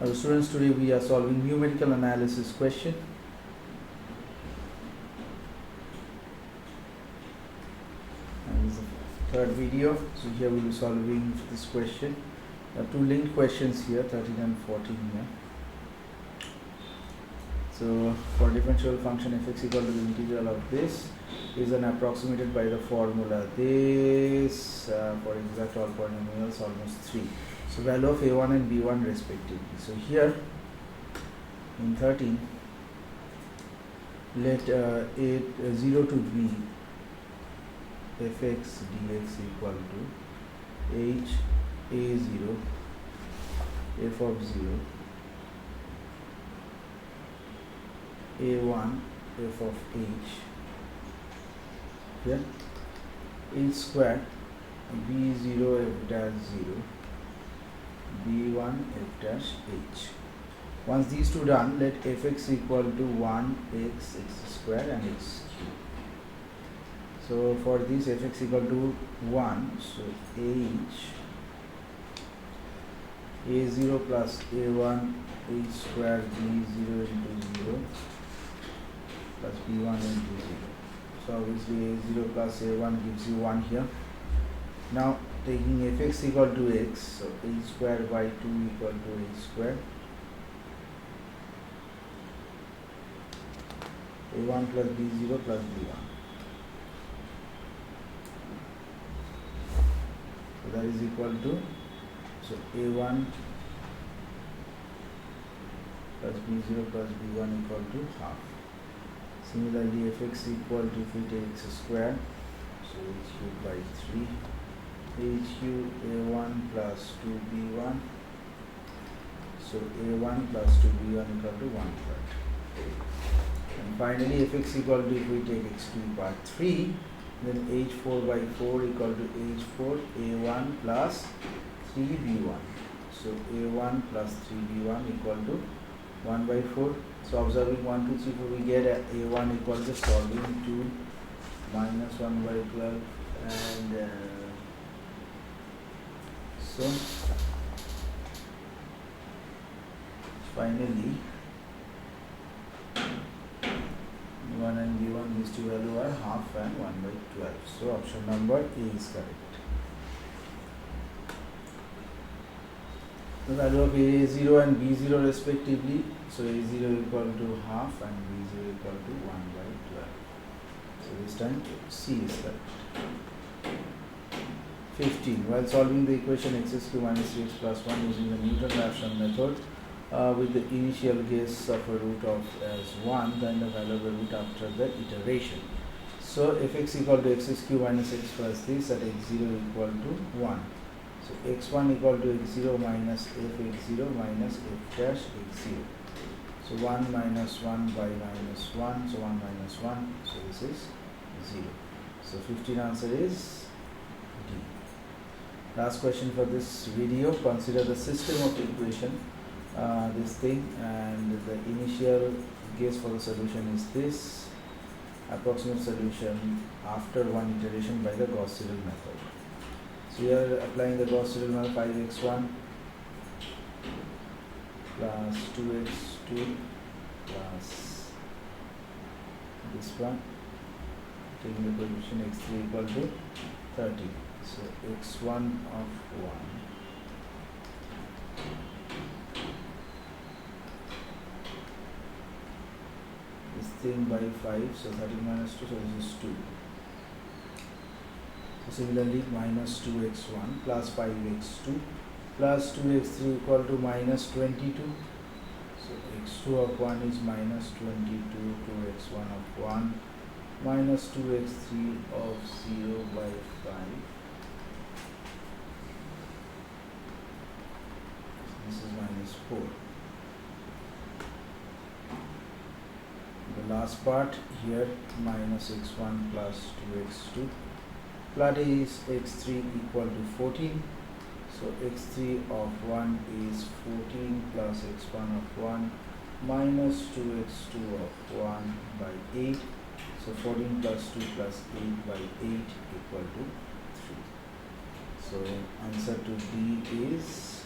Students, today we are solving numerical analysis question. And this is the third video. So here we will be solving this question. There are two linked questions here, 13 and 14 here. So for differential function f(x) equal to the integral of this is an approximated by the formula this for exact all polynomials almost 3. So value of a1 and b1 respectively. So here in 13, let 0 to b fx dx equal to h a0 f of 0 a1 f of h, here h square b0 f dash 0 b1 f dash h. Once these two done, let fx equal to 1 x square and x cube. So for this fx equal to 1, so h a0 plus a1 h square b0 into 0 plus b1 into 0. So obviously a0 plus a1 gives you 1 here. Now taking fx equal to x, so h square by 2 equal to h square, a1 plus b0 plus b1. So that is equal to, so a1 plus b0 plus b1 equal to half. Similarly fx equal to, if we take x square, so h cube by 3, h cube a1 plus 2b1, so a1 plus 2b1 equal to 1/3. And finally fx equal to, if we take x cube by 3, then h4 by 4 equal to h4 a1 plus 3b1, so a1 plus 3b1 equal to 1/4. So observing 1, 2, 3, 4, we get a1 equal to solving 2 minus 1/12, and so finally 1 and b1, these two values are half and 1/12. So option number A is correct. The value of a0 and b0 respectively, so a0 equal to half and b0 equal to 1/12. So this time C is correct. 15. While solving the equation x cube minus 3x plus 1 using the Newton-Raphson method with the initial guess of a root of as 1, then the value of the root after the iteration. So fx equal to x cube minus x plus this at x0 equal to 1. So x1 equal to x0 minus fx0 minus f dash x0. So 1 minus 1 by minus 1, so 1 minus 1, so this is 0. So 15 answer is D. Last question for this video. Consider the system of equation, this thing, and the initial guess for the solution is this, approximate solution after one iteration by the Gauss-Seidel method. So we are applying the Gauss-Seidel method, 5x1 plus 2x2 plus this one, taking the coefficient x3 equal to 30. So x1 of 1 this thing by 5, so 30 minus 2, so this is 2. So similarly minus 2x1 plus 5x2 plus 2x3 equal to minus 22. So x2 of 1 is minus 22 to x1 of 1 minus 2x3 of 0 by 5. This is minus 4. The last part here, minus x1 plus 2x2 plus is x3 equal to 14. So x3 of 1 is 14 plus x1 of 1 minus 2x2 of 1 by 8. So 14 plus 2 plus 8 by 8 equal to 3. So answer to D is